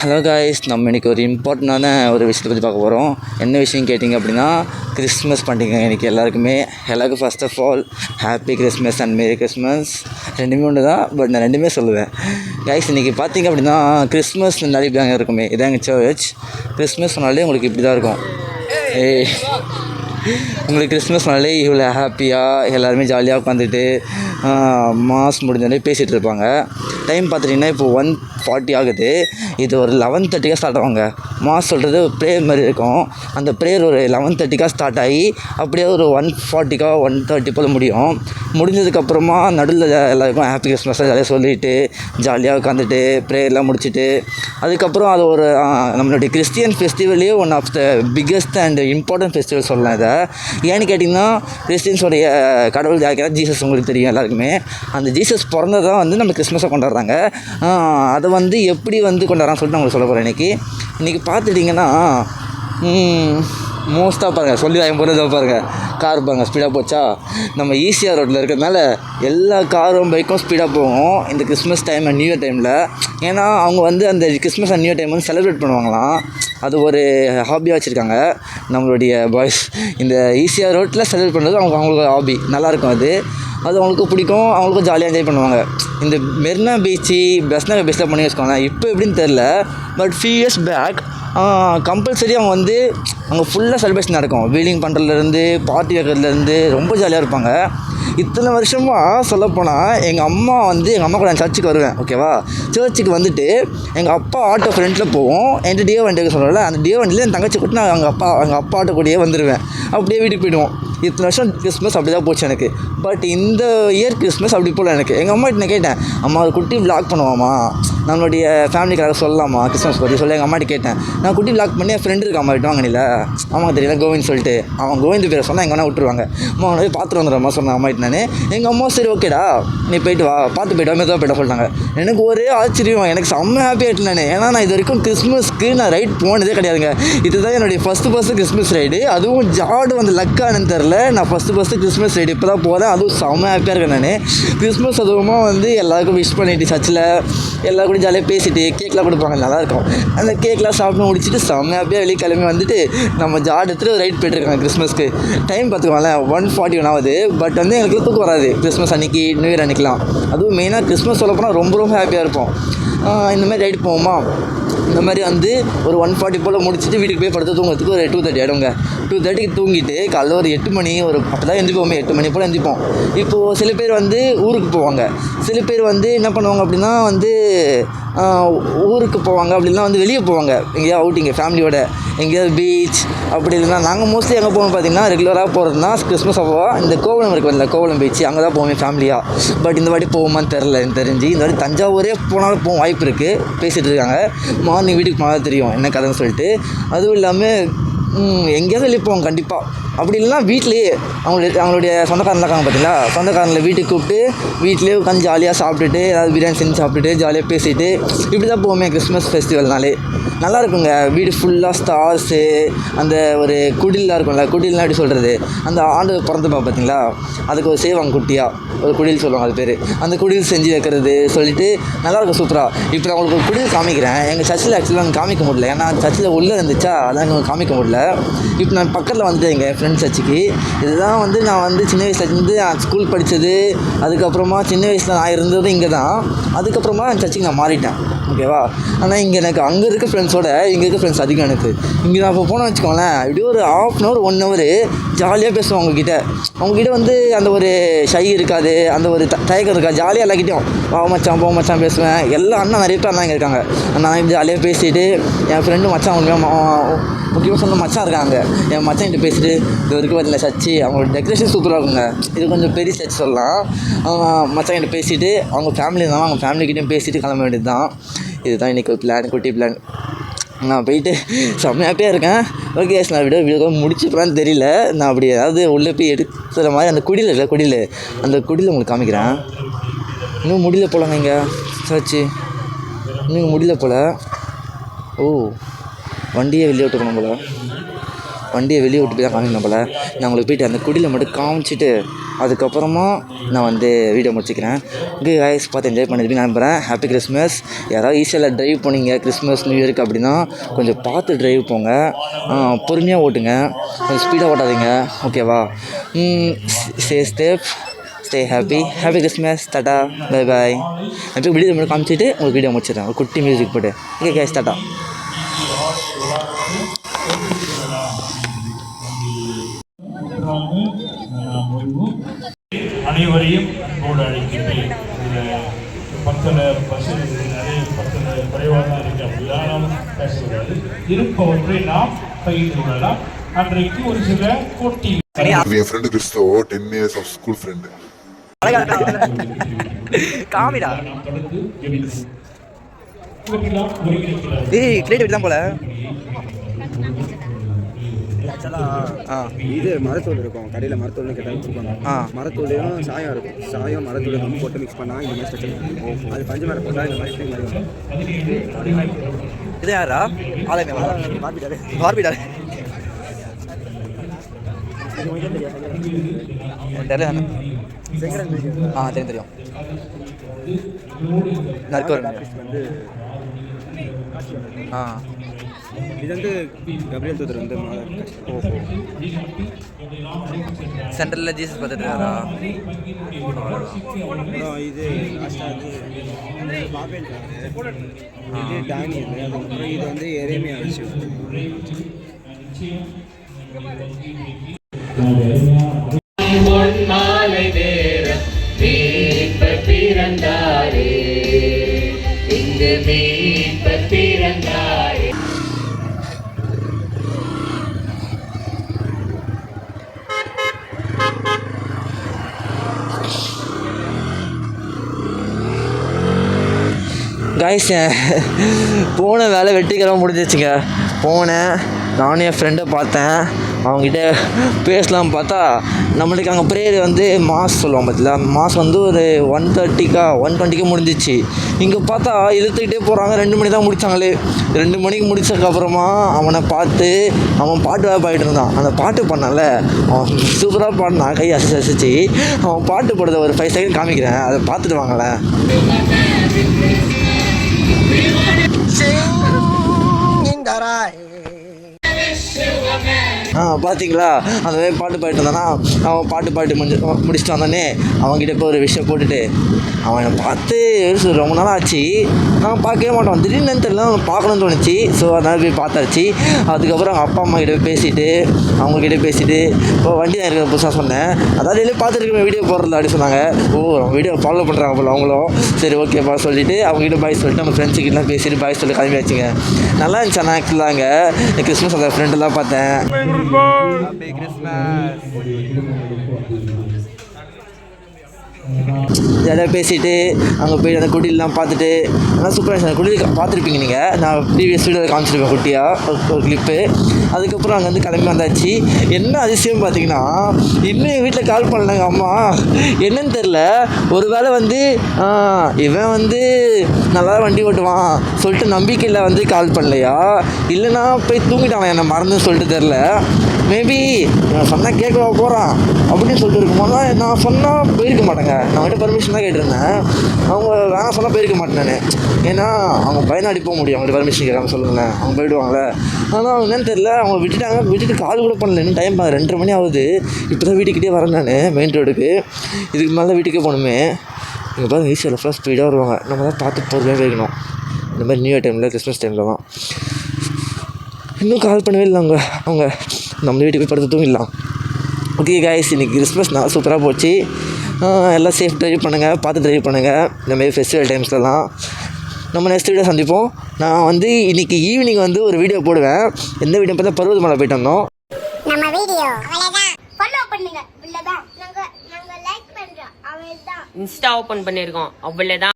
Hello guys, நம்ம இன்றைக்கி ஒரு இம்பார்ட்டண்டான ஒரு விஷயத்தை பற்றி பார்க்க போகிறோம். என்ன விஷயம் கேட்டிங்க அப்படின்னா, கிறிஸ்மஸ் பண்டிகை இன்றைக்கி எல்லாருக்கும் first of all happy Christmas and merry Christmas. ரெண்டுமே ஒன்று தான், பட் நான் ரெண்டுமே சொல்லுவேன். காய்ஸ், இன்றைக்கி பார்த்திங்க அப்படின்னா கிறிஸ்மஸ் நிறைய இப்படி தாங்க இருக்குமே. இதாங்க சர்ச். கிறிஸ்மஸ் சொன்னாலே உங்களுக்கு இப்படி தான் இருக்கும். உங்களுக்கு கிறிஸ்மஸ்னாலே இவ்வளோ ஹாப்பியாக எல்லாருமே ஜாலியாக உட்காந்துட்டு மாஸ் முடிஞ்சோடனே பேசிகிட்டு இருப்பாங்க. டைம் பார்த்துட்டிங்கன்னா இப்போ 1:40 ஆகுது. இது ஒரு 11:30 ஸ்டார்ட் ஆகுங்க. மாஸ் சொல்கிறது ப்ரேயர் மாதிரி இருக்கும். அந்த ப்ரேயர் ஒரு 11:30 ஸ்டார்ட் ஆகி அப்படியே ஒரு 1:40 1:30 போல் முடியும். முடிஞ்சதுக்கப்புறமா நடுவில் எல்லாருக்கும் ஹாப்பி கிறிஸ்மஸாக ஜாலியாக சொல்லிவிட்டு ஜாலியாக உட்காந்துட்டு ப்ரேயர்லாம் முடிச்சுட்டு அதுக்கப்புறம் அது ஒரு நம்மளுடைய கிறிஸ்டியன் ஃபெஸ்டிவல்லே one of the biggest and important festival சொல்லலாம். இதை ஏன்னு கேட்டிங்கன்னா, கிறிஸ்டின்ஸோடைய கடவுள் யாருக்கா ஜீசஸ் உங்களுக்கு தெரியும் எல்லாருக்குமே. அந்த ஜீசஸ் பிறந்ததான் வந்து நம்ம கிறிஸ்மஸை கொண்டாடுறாங்க. அதை வந்து எப்படி வந்து கொண்டாடுறான்னு சொல்லிட்டு நான் உங்களுக்கு சொல்ல போகிறேன். இன்றைக்கி பார்த்துட்டிங்கன்னா மோஸ்ட்டாக பாருங்கள், சொல்லி போகிறத பாருங்கள், கார் பாருங்கள் ஸ்பீடாக போச்சா. நம்ம ஈசிஆர் ரோட்டில் இருக்கிறதுனால எல்லா காரும் பைக்கும் ஸ்பீடாக போகும் இந்த Christmas time and new year டைமில். ஏன்னா அவங்க வந்து அந்த Christmas and new year time வந்து செலிப்ரேட் பண்ணுவாங்களாம். அது ஒரு ஹாபியாக வச்சுருக்காங்க நம்மளுடைய பாய்ஸ். இந்த ஈசிஆர் ரோட்டில் செலிப்ரேட் பண்ணுறது அவங்களுக்கு ஹாபி, நல்லாயிருக்கும். அது அவங்களுக்கும் பிடிக்கும், அவங்களுக்கும் ஜாலியாக என்ஜாய் பண்ணுவாங்க. இந்த மெரினா பீச்சு, பெஸ்ட் பீச்சில் பண்ணி வச்சுக்கோங்களேன். இப்போ எப்படின்னு தெரில, but few years back compulsory அவங்க வந்து அங்கே ஃபுல்லாக செலிப்ரேஷன் நடக்கும். வீலிங் பண்ணுறதுலேருந்து பார்ட்டி வைக்கிறதுலேருந்து ரொம்ப ஜாலியாக இருப்பாங்க. இத்தனை வருஷமாக சொல்லப்போனால் எங்கள் அம்மா கூட நான் சர்ச்சுக்கு வருவேன், ஓகேவா. சர்ச்சுக்கு வந்துட்டு எங்கள் அப்பா ஆட்டோ ஃப்ரெண்டில் போவோம். என்கிட்ட டியோ வண்டிக்கு சொல்லலை, அந்த டியோ வண்டியில் என் தங்கச்சி கூட்டு நான் எங்கள் அப்பா ஆட்டோ கூடயே வந்துடுவேன். அப்படியே வீட்டுக்கு போயிடுவோம். இத்தனை வருஷம் கிறிஸ்மஸ் அப்படி தான் போச்சு எனக்கு. பட் இந்த இயர் கிறிஸ்மஸ் அப்படி போல் எனக்கு. எங்கள் அம்மாகிட்ட நான் கேட்டேன், அம்மா ஒரு குட்டி விளாக் பண்ணுவாமா, நம்மளுடைய ஃபேமிலிக்காக சொல்லலாமா கிறிஸ்மஸ் பற்றி சொல்ல. எங்கள் அம்மாட்ட கேட்டேன். நான் குட்டி விளாக் பண்ணி என் ஃப்ரெண்டு இருக்க அம்மா விட்டு வாங்கினில்ல, அம்மா தெரியல கோவிந்த் சொல்லிட்டு, அவன் கோவிந்த் பேரை சொன்னால் எங்கள் அண்ணா விட்டுருவாங்க. அம்மா அவனை போய் பார்த்துட்டு வந்துடுறம்மா சொன்னேன் அம்மாகிட்ட நான். எங்கள் அம்மா சரி ஓகேடா நீ போயிட்டு வா, பார்த்து போய்ட்டு வா, மெதுவாக போய்ட்டா சொல்லிட்டாங்க. எனக்கு ஒரே ஆச்சரியம், எனக்கு செம்ம ஹாப்பி ஆகிட்டு நான். ஏன்னா நான் இது வரைக்கும் கிறிஸ்மஸ்க்கு நான் ரைட் போனதே கிடையாதுங்க. இதுதான் என்னுடைய ஃபஸ்ட்டு கிறிஸ்மஸ் ரைடு. அதுவும் ஜாடு வந்து லக்கானு தெரில. நான் ஃபஸ்ட்டு கிறிஸ்மஸ் ரைடு இப்போ தான் போகிறேன். அதுவும் செம்ம ஹாப்பியாக இருக்கேன் நான். கிறிஸ்மஸ் அதுவுமா எல்லாருக்கும் விஷ் பண்ணிவிட்டு சர்ச்சில் எல்லாரும் கூட ஜாலியாக பேசிவிட்டு கேக்லாம் கொடுப்பாங்க, நல்லாயிருக்கும். அந்த கேக்லாம் சாப்பிட்டு முடிச்சுட்டு செம்ம ஹாப்பியாக வெளியே கிளம்பி வந்துட்டு நம்ம ஜாடு எடுத்துகிட்டு ரைட் போய்ட்டுருக்காங்க கிறிஸ்மஸ்க்கு. டைம் பார்த்துக்கோங்களேன் 1:41 ஆகுது. பட் எனக்கு தூக்கம் வராது கிறிஸ்மஸ் அன்றைக்கி, நியூ இயர் அன்றைக்கிலாம். அதுவும் மெயினாக கிறிஸ்மஸ் சொல்ல போனால் ரொம்ப ஹாப்பியாக இருப்போம். இந்தமாதிரி ரைடு போவோமா, இந்த மாதிரி ஒரு 1:40 போல் முடிச்சுட்டு வீட்டுக்கு போய் படுத்து தூங்குறதுக்கு ஒரு 2:30 ஆகிடுங்க. 2:30க்கு தூங்கிட்டு காலைல ஒரு 8 மணி அப்போ தான் எழுந்திப்போமே, 8 மணி போல் எழுந்திப்போம். இப்போது சில பேர் ஊருக்கு போவாங்க, சில பேர் என்ன பண்ணுவாங்க அப்படின்னா ஊருக்கு போவாங்க, அப்படின்னா வெளியே போவாங்க எங்கேயாவது அவுட்டிங்க ஃபேமிலியோட, எங்கேயாவது பீச் அப்படி இல்லைனா. நாங்கள் மோஸ்ட்லி எங்கே போவோம் பார்த்திங்கன்னா, ரெகுலராக போகிறதுனா கிறிஸ்மஸ் அப்போ இந்த கோவளம் இருக்குது இல்லை, கோவளம் பீச், அங்கே தான் போவோம் ஃபேமிலியாக. பட் இந்த வாட்டி போவோமான்னு தெரில, எனக்கு தெரிஞ்சு இந்த வாட்டி தஞ்சாவூரே போனாலும் போகும் வாய்ப்பு இருக்குது. பேசிகிட்டு இருக்காங்க, மார்னிங் வீட்டுக்கு போனால் தெரியும் என்ன கதைன்னு சொல்லிட்டு. அதுவும் இல்லாமல் எங்கேயாவது வெளியே போவோம் கண்டிப்பாக. அப்படி இல்லைனா வீட்லேயே அவங்களுடைய சொந்தக்காரன்லாம் இருக்காங்க பார்த்தீங்களா, சொந்தக்காரங்களை வீட்டுக்கு கூப்பிட்டு வீட்டிலே உட்காந்து ஜாலியாக சாப்பிட்டுட்டு ஏதாவது பிரியாணி செஞ்சு சாப்பிட்டுட்டு ஜாலியாக பேசிவிட்டு இப்படி தான் போவோமே கிறிஸ்மஸ் ஃபெஸ்டிவல்னாலே. நல்லா இருக்குங்க. வீடு ஃபுல்லாக ஸ்டார்ஸு, அந்த ஒரு குடிலாம் இருக்கும்ல, குடில்னால் எப்படி சொல்கிறது, அந்த ஆண்டு பிறந்துப்பா பார்த்தீங்களா, அதுக்கு ஒரு செய்வாங்க குட்டியாக, ஒரு குடில் சொல்லுவாங்க அது பேர். அந்த குடில் செஞ்சு வைக்கிறது சொல்லிட்டு நல்லாயிருக்கும் சூப்பராக. இப்போ நான் உங்களுக்கு ஒரு குடில் காமிக்கிறேன். எங்கள் சர்ச்சில் ஆக்சுவலாக நான் காமிக்க முடியல, ஏன்னா சர்ச்சில் உள்ளே இருந்துச்சா, அதான் எனக்கு காமிக்க முடியல. இப்போ நான் பக்கத்தில் வந்துட்டேன் எங்கள் ஃப்ரெண்ட்ஸ் சர்ச்சுக்கு. இதுதான் நான் சின்ன வயசுலேருந்து ஸ்கூல் படித்தது. அதுக்கப்புறமா சின்ன வயசில் நான் இருந்ததும் இங்கே தான். அதுக்கப்புறமா சர்ச்சுக்கு நான் மாறிட்டேன், ஓகேவா. ஆனால் இங்கே எனக்கு அங்கே இருக்க ஃப்ரெண்ட்ஸோட இங்கே இருக்க ஃப்ரெண்ட்ஸ் அதிகம் எனக்கு. இங்கே நான் இப்போ போனேன் வச்சுக்கோங்களேன், இப்படி ஒரு 1/2 hour 1 hour ஜாலியாக பேசுவோம் அவங்ககிட்ட அந்த ஒரு ஷை இருக்காது, அந்த ஒரு தயக்கம் இருக்காது. ஜாலியாக எல்லாக்கிட்டையும் வா மச்சான் போ மச்சான் பேசுவேன். எல்லாம் அண்ணா நிறைய பேர் அண்ணா இங்கே இருக்காங்க. நான் இப்படி ஜாலியாக பேசிவிட்டு என் ஃப்ரெண்டு மச்சான் முக்கியமாக சொன்ன மச்சான் இருக்காங்க, என் மச்சான் கிட்ட பேசிட்டு இது வரைக்கும் வரல சர்ச்சு. அவங்களோட டெக்கரேஷன் சூப்பராக இருக்குங்க. இது கொஞ்சம் பெரிய சர்ச் சொல்லலாம். மச்சான் கிட்ட பேசிவிட்டு அவங்க ஃபேமிலி இருந்தாலும் அவங்க ஃபேமிலிக்கிட்டையும் பேசிவிட்டு கிளம்ப வேண்டியது தான். இதுதான் இன்றைக்கி ஒரு பிளான், குட்டி பிளான். நான் போயிட்டு செம்ம ஹாப்பியாக இருக்கேன். ஓகே, நான் வீடியோ முடிச்சுப்பேன்னு தெரியல. நான் அப்படி ஏதாவது உள்ளே போய் எடுத்துகிற மாதிரி அந்த குடியில் அந்த குடியில் உங்களுக்கு காமிக்கிறேன். இன்னும் முடியல போலங்க இங்கே சர்ச்சு, இன்னும் முடியல போல். ஓ, வண்டியை வெளியே விட்டு போகணும் போல். வண்டியை வெளியே விட்டு போய் தான் காமிக்கணும் போல். நான் உங்களுக்கு போய்ட்டு அந்த குடியில் மட்டும் காமிச்சிட்டு அதுக்கப்புறமா நான் வந்து வீடியோ முடிச்சுக்கிறேன். ஓகே கைஸ், பார்த்து என்ஜாய் பண்ணிட்டு நான் நம்புகிறேன். Happy Christmas. யாராவது ஈஸியாக ட்ரைவ் போனீங்க கிறிஸ்மஸ் நியூ இயருக்கு அப்படின்னா கொஞ்சம் பார்த்து ட்ரைவ் போங்க, பொறுமையாக ஓட்டுங்க, கொஞ்சம் ஸ்பீடாக ஓட்டாதீங்க, ஓகேவா? Stay safe, stay happy. Happy Christmas. Tata, bye bye. நான் வீடியோ மட்டும் காமிச்சிட்டு உங்களுக்கு வீடியோ முடிச்சிடுறேன் ஒரு குட்டி மியூசிக் போட்டு. Okay guys, tata. அனைவரையும் அன்போடு அழைக்கின்றேன். நிறைய குறைவாக தான் இருக்கு, அப்படிதான் பேசக்கூடாது. இருப்பவற்றை நாம் பகிர்ந்து கொள்ளலாம். அன்றைக்கு ஒரு சில போட்டி. என் friend Christo 10 years of school friend. காமிடா. ஏய் கிரியேட்டிவிட்டி தான் போல. இது மரத்தூள் இருக்கும் கடையில், மரத்தூள்னு கேட்டால் வச்சுருப்பாங்க. மரத்தூளையும் சாயம் இருக்கும், சாயம் மரத்தூள் நம்ம போட்டு மிக்ஸ் பண்ணால் இந்த மாதிரி ஸ்ட்ரக்சர். அது பஞ்சு மரம் போட்டால் இந்த மாதிரி இது யாரா? பார்பிடாரு தெரியும். வந்து இது வந்து கபிரியல் தூதர் வந்து சென்ட்ரலில் ஜீசஸ் பார்த்துட்டு இருக்காரா? இது இது டானியல், அதுக்கப்புறம் இது வந்து எரேமியா ஆச்சு. மாலை நேரம் மீட்பர் பிறந்தாரே, இங்கு மீட்பர் பிறந்தாரே. காய்ஸ், போன வேலை வெற்றிகரமாக முடிஞ்சிச்சுங்க. போனேன், நானும் என் ஃப்ரெண்டை பார்த்தேன், அவங்ககிட்ட பேசலாம் பார்த்தா நம்மளுக்கு அங்கே ப்ரேயர் வந்து மாஸ் சொல்லுவான் பார்த்தீங்களா, மாஸ் வந்து ஒரு 1:20 முடிஞ்சிச்சு. இங்கே பார்த்தா இழுத்துக்கிட்டே போகிறாங்க. 2 மணி தான் முடித்தாங்களே. 2 மணிக்கு முடிச்சதுக்கப்புறமா அவனை பார்த்து அவன் பாட்டு வேறு பாடிட்டு இருந்தான். அந்த பாட்டு பண்ணால அவன் சூப்பராக பாடினான், கை அசைச்சு. அவன் பாட்டு போடுறத ஒரு 5 செகண்ட் காமிக்கிறேன், அதை பார்த்துட்டு வாங்களேன். பார்த்தீங்களா, அந்த மாதிரி பாட்டு பாடிட்டு இருந்தானா. அவன் பாட்டு பாட்டு முடிச்சுட்டு வந்தானே, அவன்கிட்ட போய் ஒரு விஷயம் போட்டுட்டு அவனை பார்த்து ரொம்ப நாள் ஆச்சு, நான் பார்க்கவே மாட்டோம். திடீர்னு தெரியல, அவன் பார்க்கணும்னு தோணுச்சு. ஸோ அதனால் போய் பார்த்தாச்சு. அதுக்கப்புறம் அவங்க அப்பா அம்மா கிட்ட பேசிவிட்டு அவங்கக்கிட்ட பேசிவிட்டு இப்போ வண்டி தான் இருக்கிற புதுசாக சொன்னேன். அதாவது எல்லாம் பார்த்துட்டு வீடியோ போடுறதில்ல அப்படி சொன்னாங்க. வீடியோ ஃபாலோ பண்ணுறாங்க போல அவங்களும். சரி ஓகேப்பா சொல்லிவிட்டு அவங்ககிட்ட பாய் சொல்லிட்டு நம்ம ஃப்ரெண்ட்ஸுக்கிட்டலாம் பேசிட்டு பாய் சொல்லி கிளம்பி வச்சுங்க. நல்லா இருந்துச்சு. ஆனால் ஆக்சுவலாங்க கிறிஸ்மஸ் அந்த ஃப்ரெண்டெல்லாம் பார்த்தேன். ஜாலியாக பேசிவிட்டு அங்கே போய் அந்த குடிலாம் பார்த்துட்டு நல்லா சூப்பராக இருந்துச்சு. அந்த குடியில் பார்த்துருப்பீங்க நீங்கள், நான் ப்ரீவியஸ் வீடியோவில் காமிச்சிருப்பேன் குட்டியாக ஒரு கிளிப்பு. அதுக்கப்புறம் அங்கே வந்து கிளம்பி வந்தாச்சு. என்ன அதிசயம் பார்த்தீங்கன்னா, இன்னும் எங்கள் வீட்டில் கால் பண்ணலங்க அம்மா. என்னன்னு தெரில, ஒரு வேளை வந்து இவன் வந்து நல்லா வண்டி ஓட்டுவான் சொல்லிட்டு நம்பிக்கையில் வந்து கால் பண்ணலையா, இல்லைன்னா போய் தூங்கிட்டான் என்னை மறந்துன்னு சொல்லிட்டு தெரில. மேபி நான் சொன்னால் கேட்கவா போகிறான் அப்படின்னு சொல்லிட்டு இருக்கும்போது நான் சொன்னால் போயிருக்க மாட்டேங்க. நான் கிட்ட பர்மிஷன் தான் கேட்டிருந்தேன். அவங்க வேணாம் சொன்னால் போயிருக்க மாட்டேன் நான். ஏன்னா அவங்க பயனாடி போக முடியும், அவங்கள்ட்ட பர்மிஷன் கேட்காம சொல்லுங்களேன், அவங்க போயிடுவாங்களே. ஆனால் அவங்க என்னன்னு தெரில, அவங்க விட்டுட்டு கால் கூட பண்ணல. இன்னும் டைம் 2:30 மணி ஆகுது. இப்போ தான் வீட்டுக்கிட்டே வரேன் நான் மெயின் ரோடுக்கு. இதுக்கு மேலே வீட்டுக்கே போகணுமே. இங்கே பாருங்க, ஈஸியாக ஃபுல்லாக ஸ்பீடாக வருவாங்க. நம்ம தான் பார்த்து பொறுமையாக போய்க்கணும். இந்த மாதிரி நியூ இயர் டைமில், கிறிஸ்மஸ் டைமில் தான். இன்னும் கால் பண்ணவே இல்லை அவங்க. நம்ம வீட்டுக்கு போய் படுத்து தூங்கிடலாம். ஓகே காய்ஸ், இன்றைக்கி கிறிஸ்மஸ் நான் சூப்பராக போச்சு. எல்லாம் சேஃப் ட்ரைவ் பண்ணுங்கள், பார்த்து ட்ரைவ் பண்ணுங்கள். இந்தமாரி ஃபெஸ்டிவல் டைம்ஸ்லலாம் நம்ம நெக்ஸ்ட் வீடியோ சந்திப்போம். நான் வந்து இன்றைக்கி ஈவினிங் வந்து ஒரு வீடியோ போடுவேன். எந்த வீடியோ பார்த்தா பருவதமலை போயிட்டு வந்தோம். நம்ம வீடியோ அவ்வளவுதான், ஃபாலோ பண்ணுங்க. அவ்வளவுதான், நாங்க லைக் பண்றோம். அவ்வளவுதான், இன்ஸ்டா ஓபன் பண்ணிருக்கோம். அவ்வளவுதான்.